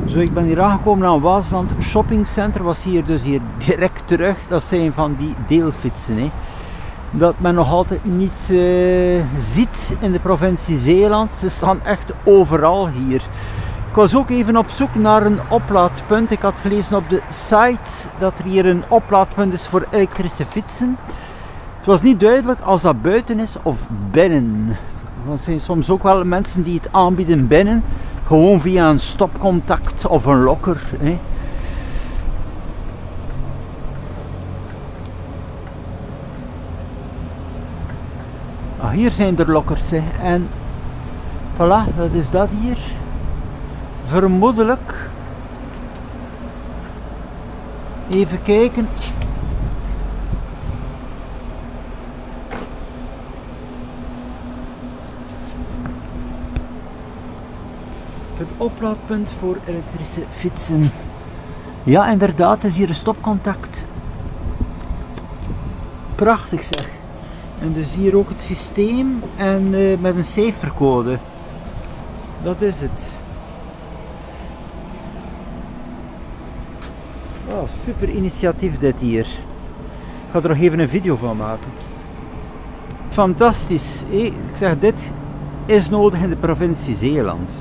Zo, ik ben hier aangekomen aan Waasland Shopping Center, was hier dus hier direct terug. Dat zijn van die deelfietsen, hè, dat men nog altijd niet ziet in de provincie Zeeland. Ze staan echt overal hier. Ik was ook even op zoek naar een oplaadpunt. Ik had gelezen op de site dat er hier een oplaadpunt is voor elektrische fietsen. Het was niet duidelijk als dat buiten is of binnen. Er zijn soms ook wel mensen die het aanbieden binnen. Gewoon via een stopcontact of een lokker. Hè. Ah, hier zijn er lokkers. Hè. En voilà, dat is dat hier. Vermoedelijk. Even kijken. Het oplaadpunt voor elektrische fietsen. Ja, inderdaad, is hier een stopcontact. Prachtig zeg. En dus hier ook het systeem en met een cijfercode. Dat is het. Oh, super initiatief dit hier. Ik ga er nog even een video van maken. Fantastisch. Ik zeg, dit is nodig in de provincie Zeeland.